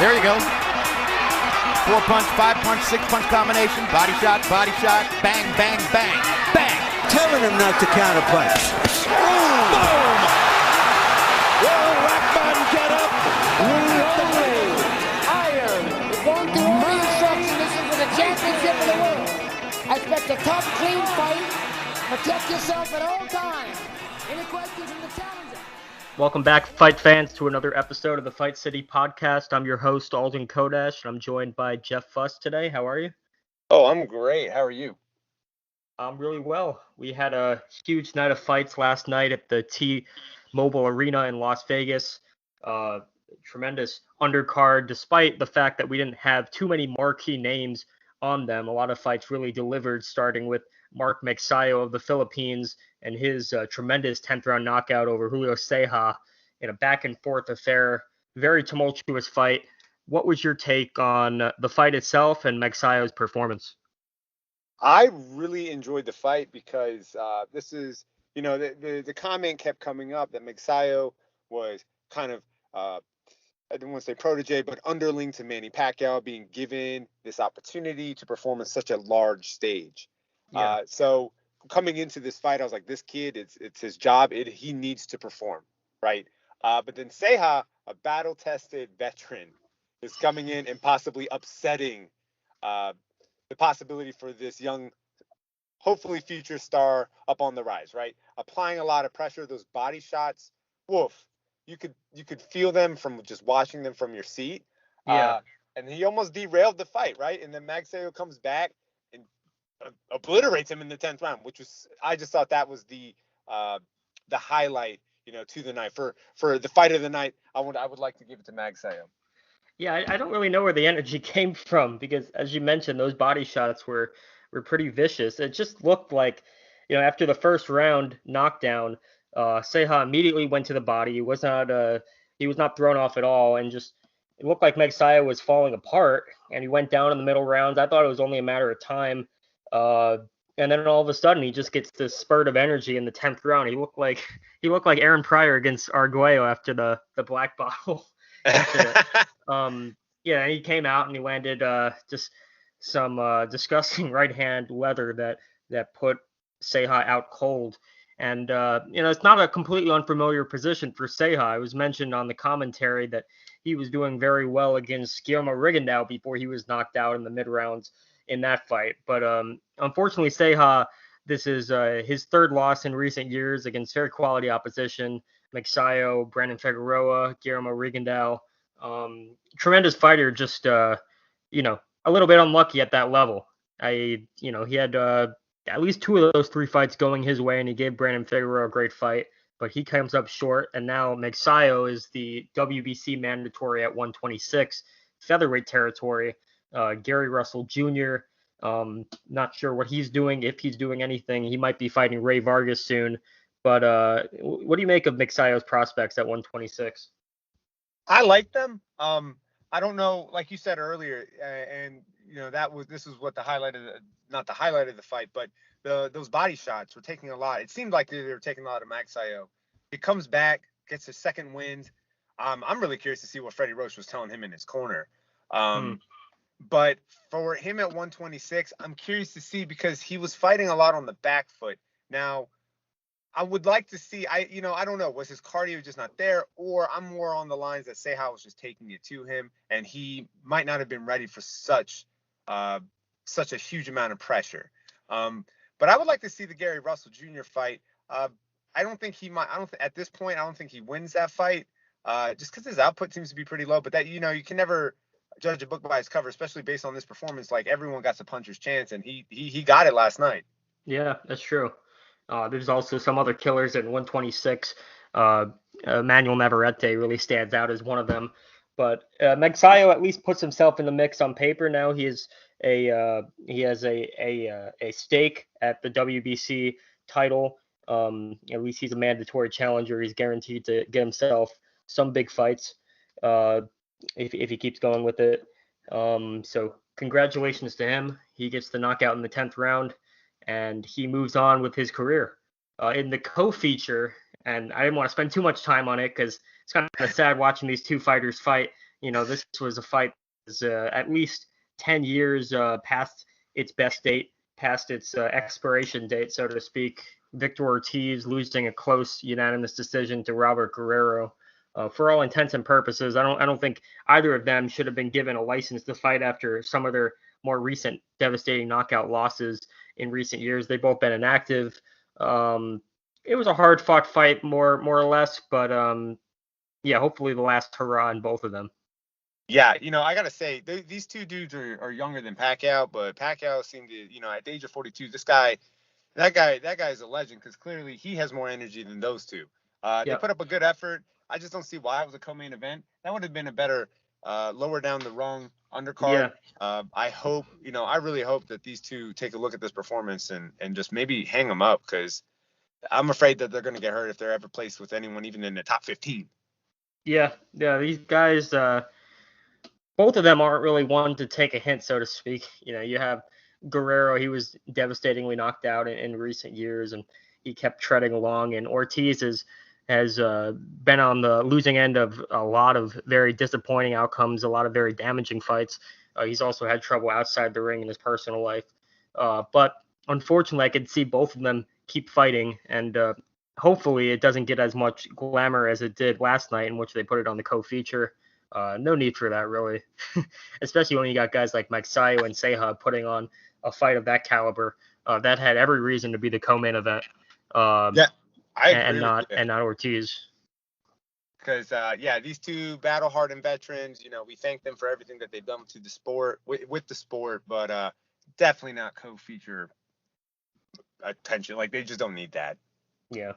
There you go. 4-punch, 5-punch, 6-punch combination. Body shot, bang, bang, bang, bang. Telling him not to counterpunch. Boom! Will Rackman get up? Reloading! Iron. You're going through all the instructions. This is for the championship of the world. I expect a tough, clean fight. Protect yourself at all times. Any questions from the challenger? Welcome back, fight fans, to another episode of the Fight City podcast. I'm your host, Alden Kodash, and I'm joined by Jeff Fuss today. How are you? Oh, I'm great. How are you? I'm really well. We had a huge night of fights last night at the T-Mobile Arena in Las Vegas. Tremendous undercard, despite the fact that we didn't have too many marquee names on them. A lot of fights really delivered, starting with Mark Magsayo of the Philippines and his tremendous 10th round knockout over Julio Ceja in a back and forth affair. Very tumultuous fight. What was your take on the fight itself and Magsayo's performance? I really enjoyed the fight because this is, the comment kept coming up that Magsayo was kind of, I don't want to say protege, but underling to Manny Pacquiao, being given this opportunity to perform on such a large stage. Yeah. So coming into this fight, I was like, this kid, it's his job. He needs to perform, right? But then Ceja, a battle-tested veteran, is coming in and possibly upsetting the possibility for this young, hopefully future star up on the rise, right? Applying a lot of pressure, those body shots, woof. You could feel them from just watching them from your seat. Yeah. And he almost derailed the fight, right? And then Magsayo comes back and obliterates him in the 10th round, which was, I just thought that was the highlight, to the night. For the fight of the night, I would like to give it to Magsayo. Yeah, I don't really know where the energy came from because, as you mentioned, those body shots were pretty vicious. It just looked like, after the first round knockdown, Ceja immediately went to the body. He was not thrown off at all, and just it looked like Magsayo was falling apart, and he went down in the middle rounds. I thought it was only a matter of time, and then all of a sudden he just gets this spurt of energy in the 10th round. He looked like Aaron Pryor against Arguello after the black bottle. Yeah, he came out and he landed just some disgusting right hand leather that put Ceja out cold. And it's not a completely unfamiliar position for Ceja. It was mentioned on the commentary that he was doing very well against Guillermo Rigondeaux before he was knocked out in the mid rounds in that fight. But unfortunately, Ceja, this is his third loss in recent years against very quality opposition: Magsayo, Brandon Figueroa, Guillermo Rigondeaux. Tremendous fighter, just a little bit unlucky at that level. He had at least two of those three fights going his way, and he gave Brandon Figueroa a great fight, but he comes up short. And now Magsayo is the WBC mandatory at 126 featherweight territory. Gary Russell Jr. Not sure what he's doing, if he's doing anything. He might be fighting Ray Vargas soon. But what do you make of Magsayo's prospects at 126? I like them. I don't know, like you said earlier, and this was what not the highlight of the fight, but those body shots were taking a lot. It seemed like they were taking a lot of Magsayo. He comes back, gets his second win. I'm really curious to see what Freddie Roach was telling him in his corner. But for him at 126, I'm curious to see, because he was fighting a lot on the back foot. Now, I would like to see, I don't know, was his cardio just not there, or I'm more on the lines that Ceja was just taking it to him, and he might not have been ready for such a huge amount of pressure. But I would like to see the Gary Russell Jr. fight. I don't think he might. At this point, I don't think he wins that fight, just because his output seems to be pretty low. But that, you can never judge a book by its cover, especially based on this performance. Like, everyone got a puncher's chance, and he got it last night. Yeah, that's true. There's also some other killers at 126. Emmanuel Navarrete really stands out as one of them. But Magsayo at least puts himself in the mix on paper now. He has a stake at the WBC title. At least he's a mandatory challenger. He's guaranteed to get himself some big fights if he keeps going with it. So congratulations to him. He gets the knockout in the 10th round, and he moves on with his career. In the co-feature, and I didn't want to spend too much time on it because it's kind of sad watching these two fighters fight. This was a fight that was at least 10 years past its best date, past its expiration date, so to speak. Victor Ortiz losing a close unanimous decision to Robert Guerrero. For all intents and purposes, I don't think either of them should have been given a license to fight after some of their more recent devastating knockout losses in recent years. They've both been inactive. It was a hard fought fight, more or less, but yeah, hopefully the last hurrah in both of them. Yeah, I gotta say these two dudes are younger than Pacquiao, but Pacquiao seemed to, at the age of 42, that guy's a legend because clearly he has more energy than those two. They put up a good effort. I just don't see why it was a co-main event. That would have been a better lower down the rung undercard. Yeah. I really hope that these two take a look at this performance and just maybe hang them up, because I'm afraid that they're going to get hurt if they're ever placed with anyone, even in the top 15. Yeah, these guys, both of them aren't really one to take a hint, so to speak. You have Guerrero, he was devastatingly knocked out in recent years, and he kept treading along. And Ortiz has been on the losing end of a lot of very disappointing outcomes, a lot of very damaging fights. He's also had trouble outside the ring in his personal life. But unfortunately, I could see both of them keep fighting, and hopefully it doesn't get as much glamour as it did last night, in which they put it on the co-feature. No need for that, really, especially when you got guys like Mike Sayo and Ceja putting on a fight of that caliber. That had every reason to be the co-main event. Yeah, I agree and not Ortiz. Because these two battle-hardened veterans, we thank them for everything that they've done to the sport, with the sport, but definitely not co-feature attention. Like, they just don't need that. Yeah.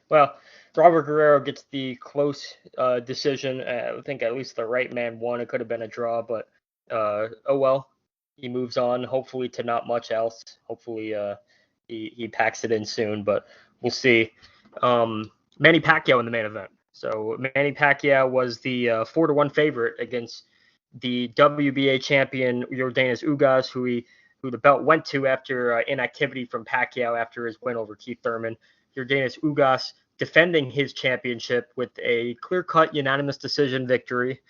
Well, Robert Guerrero gets the close decision. I think at least the right man won. It could have been a draw, but oh well. He moves on, hopefully to not much else. Hopefully he packs it in soon, but we'll see. Manny Pacquiao in the main event. So Manny Pacquiao was the 4-1 favorite against the WBA champion Yordenis Ugas, who the belt went to after inactivity from Pacquiao after his win over Keith Thurman. Yordenis Ugas defending his championship with a clear-cut unanimous decision victory,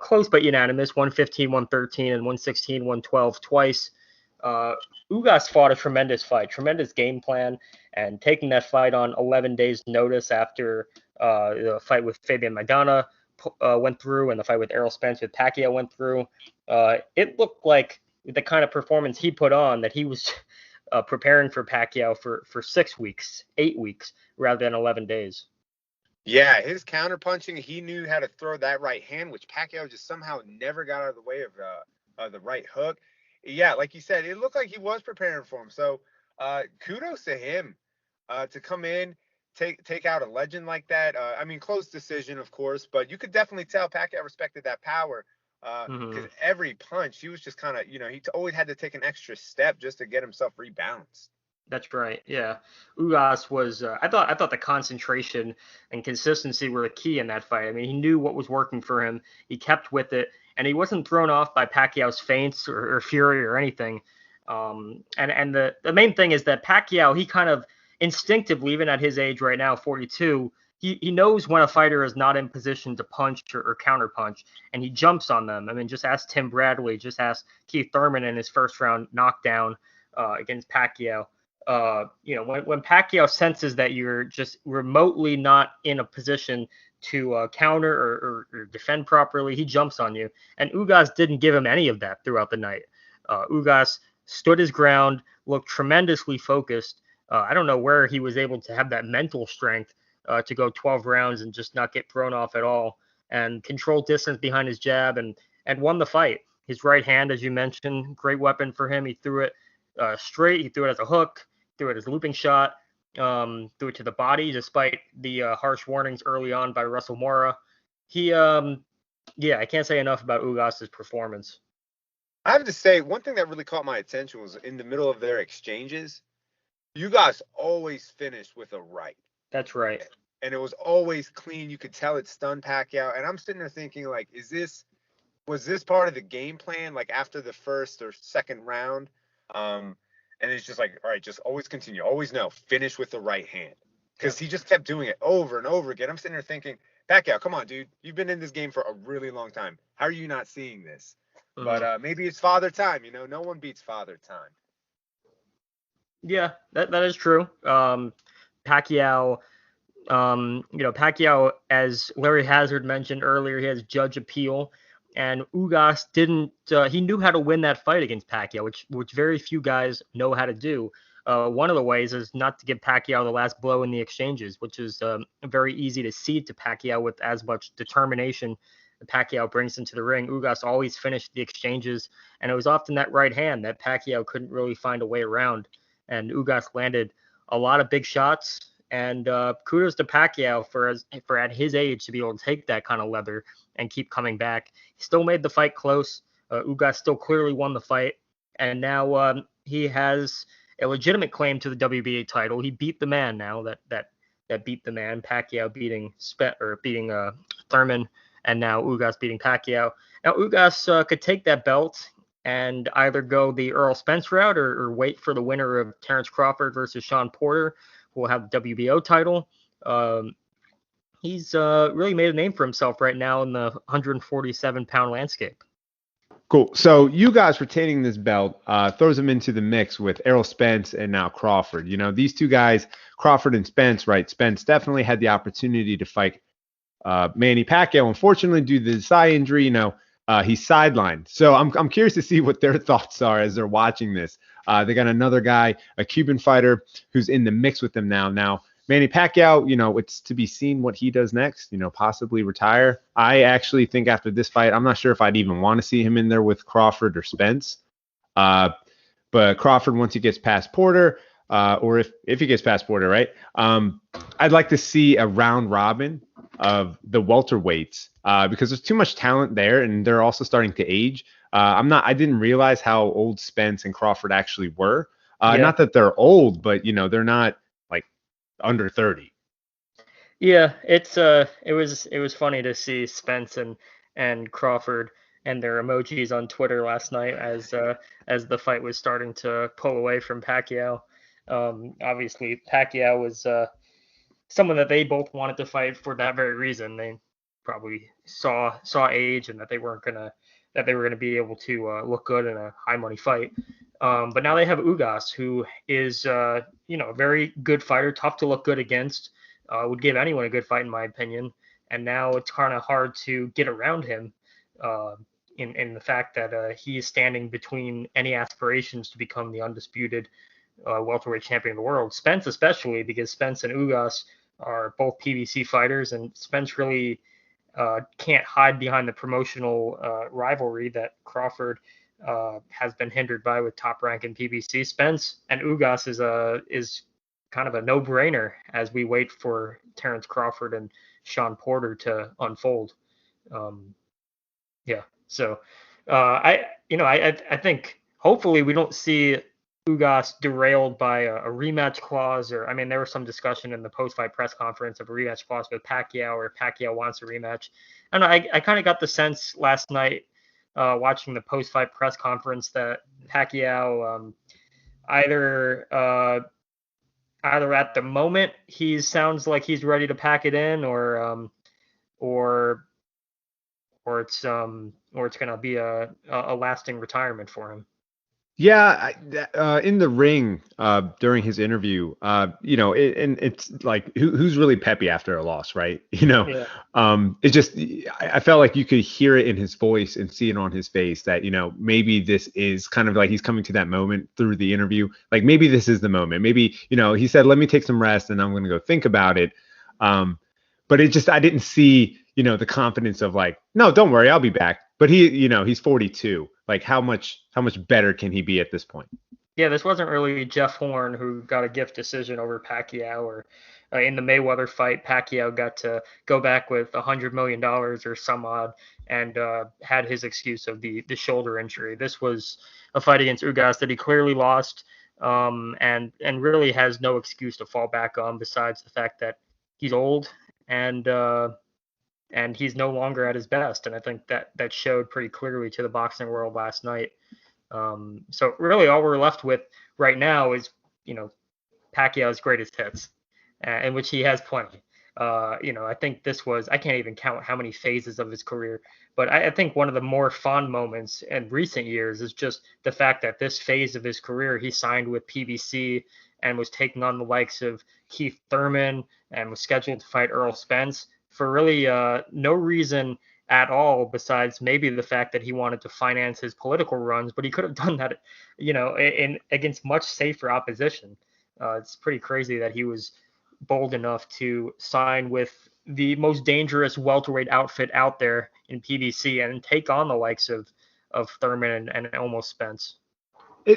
close but unanimous, 115-113 and 116-112 twice. Ugas fought a tremendous fight, tremendous game plan, and taking that fight on 11 days' notice after the fight with Fabian Maidana went through and the fight with Errol Spence with Pacquiao went through. It looked like the kind of performance he put on that he was preparing for Pacquiao for 6 weeks, 8 weeks, rather than 11 days. Yeah, his counterpunching, he knew how to throw that right hand, which Pacquiao just somehow never got out of the way of the right hook. Yeah, like you said, it looked like he was preparing for him. So kudos to him to come in, take out a legend like that. Close decision, of course, but you could definitely tell Pacquiao respected that power. Because every punch, he was just kind of, he always had to take an extra step just to get himself rebalanced. That's right. Yeah, Ugas was. I thought the concentration and consistency were the key in that fight. I mean, he knew what was working for him. He kept with it, and he wasn't thrown off by Pacquiao's feints or fury or anything. And the main thing is that Pacquiao, he kind of instinctively, even at his age right now, 42. He knows when a fighter is not in position to punch or counter punch, and he jumps on them. I mean, just ask Tim Bradley, just ask Keith Thurman in his first round knockdown against Pacquiao. When Pacquiao senses that you're just remotely not in a position to counter or defend properly, he jumps on you. And Ugas didn't give him any of that throughout the night. Ugas stood his ground, looked tremendously focused. I don't know where he was able to have that mental strength to go 12 rounds and just not get thrown off at all, and control distance behind his jab and won the fight. His right hand, as you mentioned, great weapon for him. He threw it straight. He threw it as a hook, threw it as a looping shot, threw it to the body despite the harsh warnings early on by Russell Mora. I can't say enough about Ugas' performance. I have to say, one thing that really caught my attention was in the middle of their exchanges, Ugas always finished with a right. That's right. And it was always clean. You could tell it stunned Pacquiao. And I'm sitting there thinking, like, was this part of the game plan, like after the first or second round? And it's just like, all right, just always continue. Always finish with the right hand. Because he just kept doing it over and over again. I'm sitting there thinking, Pacquiao, come on, dude. You've been in this game for a really long time. How are you not seeing this? But maybe it's father time. No one beats father time. Yeah, that is true. Pacquiao, Pacquiao, as Larry Hazard mentioned earlier, he has judge appeal, and Ugas didn't. He knew how to win that fight against Pacquiao, which very few guys know how to do. One of the ways is not to give Pacquiao the last blow in the exchanges, which is very easy to cede to Pacquiao with as much determination that Pacquiao brings into the ring. Ugas always finished the exchanges, and it was often that right hand that Pacquiao couldn't really find a way around. And Ugas landed a lot of big shots. And kudos to Pacquiao for at his age to be able to take that kind of leather and keep coming back. He still made the fight close. Ugas still clearly won the fight, and now he has a legitimate claim to the WBA title. He beat the man now that beat the man. Pacquiao beating Thurman, and now Ugas beating Pacquiao. Now Ugas could take that belt and either go the Earl Spence route or wait for the winner of Terrence Crawford versus Sean Porter, who will have the WBO title. He's really made a name for himself right now in the 147-pound landscape. Cool. So you guys retaining this belt throws him into the mix with Errol Spence and now Crawford. These two guys, Crawford and Spence, right? Spence definitely had the opportunity to fight Manny Pacquiao. Unfortunately, due to the thigh injury, he's sidelined. So I'm curious to see what their thoughts are as they're watching this. They got another guy, a Cuban fighter, who's in the mix with them now. Now, Manny Pacquiao, it's to be seen what he does next, possibly retire. I actually think after this fight, I'm not sure if I'd even want to see him in there with Crawford or Spence. But Crawford, once he gets past Porter, or if he gets past Porter, right? I'd like to see a round robin of the welterweights because there's too much talent there, and they're also starting to age. I didn't realize how old Spence and Crawford actually were. Not that they're old, but they're not like under 30. Yeah, it was funny to see Spence and Crawford and their emojis on Twitter last night as the fight was starting to pull away from Pacquiao. Obviously Pacquiao was someone that they both wanted to fight for that very reason. They probably saw age and that they were gonna be able to look good in a high money fight. But now they have Ugas, who is a very good fighter, tough to look good against. Would give anyone a good fight in my opinion. And now it's kind of hard to get around him in the fact that he is standing between any aspirations to become the undisputed welterweight champion of the world. Spence especially, because Spence and Ugas are both PBC fighters, and Spence really can't hide behind the promotional rivalry that Crawford has been hindered by with Top Rank and PBC. Spence and Ugas is kind of a no-brainer as we wait for Terrence Crawford and Sean Porter to unfold. So I think hopefully we don't see Ugas derailed by a rematch clause, or there was some discussion in the post-fight press conference of a rematch clause with Pacquiao, or Pacquiao wants a rematch. And I kind of got the sense last night watching the post-fight press conference that Pacquiao either at the moment he sounds like he's ready to pack it in, or it's going to be a lasting retirement for him. Yeah, in the ring during his interview, it's like who's really peppy after a loss, right? It's just I felt like you could hear it in his voice and see it on his face that maybe this is kind of like he's coming to that moment through the interview. Like maybe this is the moment. Maybe he said, "Let me take some rest and I'm going to go think about it." But it just I didn't see the confidence of like, no, don't worry, I'll be back. But he's 42. Like how much better can he be at this point? Yeah, this wasn't really Jeff Horn who got a gift decision over Pacquiao, or in the Mayweather fight, Pacquiao got to go back with $100 million or some odd, and had his excuse of the shoulder injury. This was a fight against Ugas that he clearly lost, and really has no excuse to fall back on besides the fact that he's old and he's no longer at his best. And I think that showed pretty clearly to the boxing world last night. So really all we're left with right now is, Pacquiao's greatest hits, in which he has plenty. I think I can't even count how many phases of his career, but I think one of the more fond moments in recent years is just the fact that this phase of his career, he signed with PBC and was taking on the likes of Keith Thurman and was scheduled to fight Earl Spence for really no reason at all besides maybe the fact that he wanted to finance his political runs, but he could have done that, in against much safer opposition. It's pretty crazy that he was bold enough to sign with the most dangerous welterweight outfit out there in PBC and take on the likes of Thurman and almost Spence.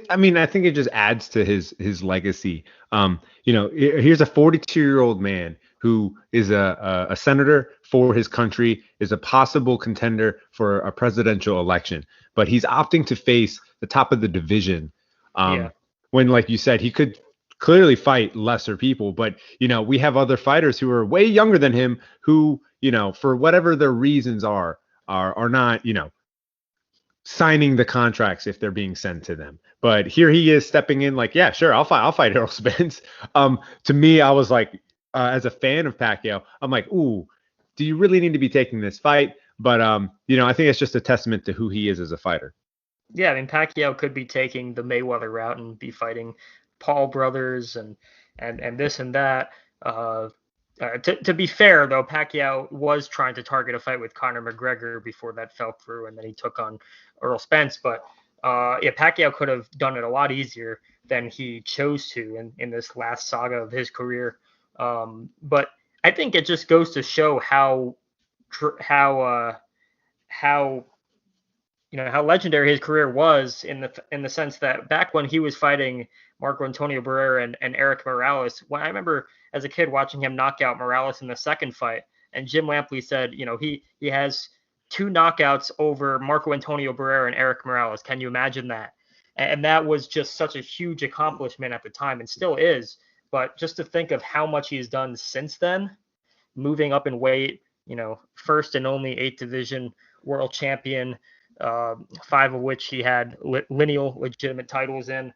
I think it just adds to his legacy. Here's a 42-year-old man who is a senator for his country, is a possible contender for a presidential election, but he's opting to face the top of the division. When, like you said, he could clearly fight lesser people, but we have other fighters who are way younger than him who, for whatever their reasons are not, signing the contracts if they're being sent to them. But here he is stepping in like, yeah, sure, I'll fight Errol Spence. To me, I was like, as a fan of Pacquiao, I'm like, ooh, do you really need to be taking this fight? But I think it's just a testament to who he is as a fighter. Yeah, Pacquiao could be taking the Mayweather route and be fighting Paul brothers and this and that. To be fair, though, Pacquiao was trying to target a fight with Conor McGregor before that fell through, and then he took on Earl Spence. But Pacquiao could have done it a lot easier than he chose to in this last saga of his career. But I think it just goes to show how legendary his career was in the sense that back when he was fighting Marco Antonio Barrera and Eric Morales, when I remember as a kid watching him knock out Morales in the second fight, and Jim Lampley said, he has 2 knockouts over Marco Antonio Barrera and Eric Morales. Can you imagine that? And that was just such a huge accomplishment at the time, and still is. But just to think of how much he's done since then, moving up in weight, first and only 8th division world champion, 5 of which he had lineal legitimate titles in.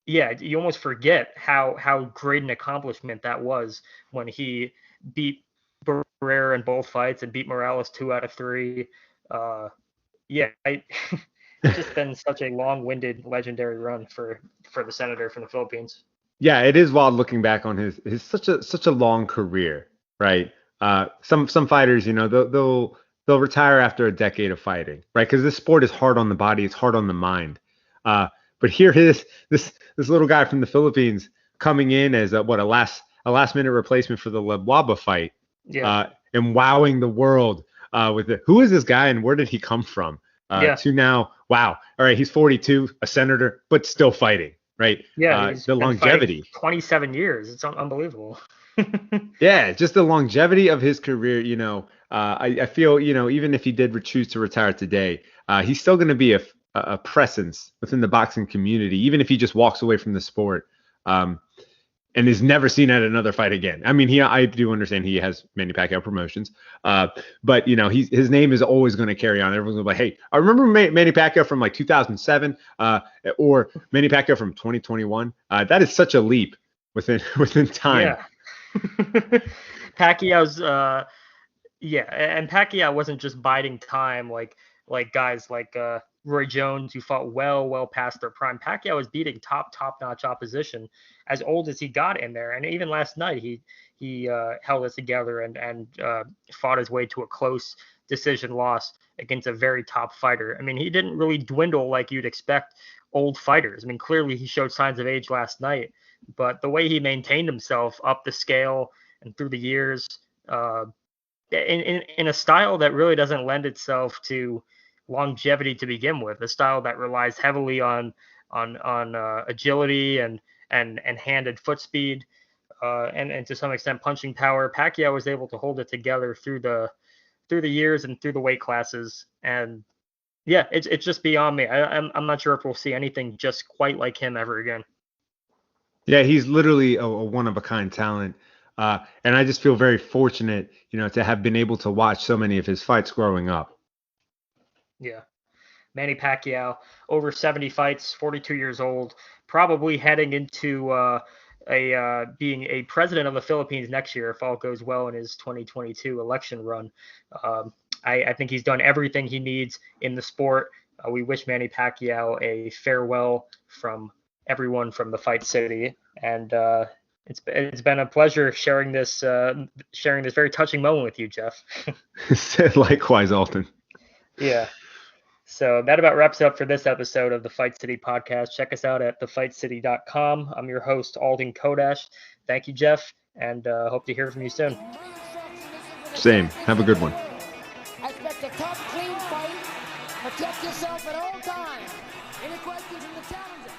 You almost forget how great an accomplishment that was when he beat Barrera in both fights and beat Morales 2 out of 3. It's just been such a long-winded, legendary run for the senator from the Philippines. Yeah, it is wild looking back on his such a long career, right? Some fighters, they'll retire after a decade of fighting, right? Because this sport is hard on the body, it's hard on the mind. But here is this little guy from the Philippines coming in as a last minute replacement for the Lebwaba fight, and wowing the world with it. Who is this guy and where did he come from? To now, wow, all right, he's 42, a senator, but still fighting, right? Yeah, the longevity, 27 years, it's unbelievable. Yeah, just the longevity of his career. I feel, even if he did choose to retire today, he's still going to be a presence within the boxing community, even if he just walks away from the sport, and is never seen at another fight again. I do understand he has Manny Pacquiao promotions, but his name is always going to carry on. Everyone's gonna be like, hey, I remember Manny Pacquiao from like 2007, or Manny Pacquiao from 2021. That is such a leap within time. Yeah. Pacquiao's and Pacquiao wasn't just biding time like guys like Roy Jones, who fought well past their prime. Pacquiao was beating top-notch opposition as old as he got in there. And even last night, he held it together and fought his way to a close decision loss against a very top fighter. He didn't really dwindle like you'd expect old fighters. Clearly he showed signs of age last night, but the way he maintained himself up the scale and through the years, in a style that really doesn't lend itself to longevity to begin with, a style that relies heavily on agility and handed foot speed, and to some extent punching power. Pacquiao was able to hold it together through the years and through the weight classes. And yeah, it's just beyond me. I'm not sure if we'll see anything just quite like him ever again. Yeah, he's literally a one of a kind talent. And I just feel very fortunate, to have been able to watch so many of his fights growing up. Yeah. Manny Pacquiao, over 70 fights, 42 years old, probably heading into being a president of the Philippines next year if all goes well in his 2022 election run. I think he's done everything he needs in the sport. We wish Manny Pacquiao a farewell from everyone from the Fight City, and it's been a pleasure sharing this very touching moment with you, Jeff. Likewise, Alton. Yeah. So that about wraps it up for this episode of the Fight City podcast. Check us out at thefightcity.com. I'm your host, Alden Kodash. Thank you, Jeff, and hope to hear from you soon. Same. Have a good one. I expect a tough, clean fight. Protect yourself at all times. Any questions from the challenger?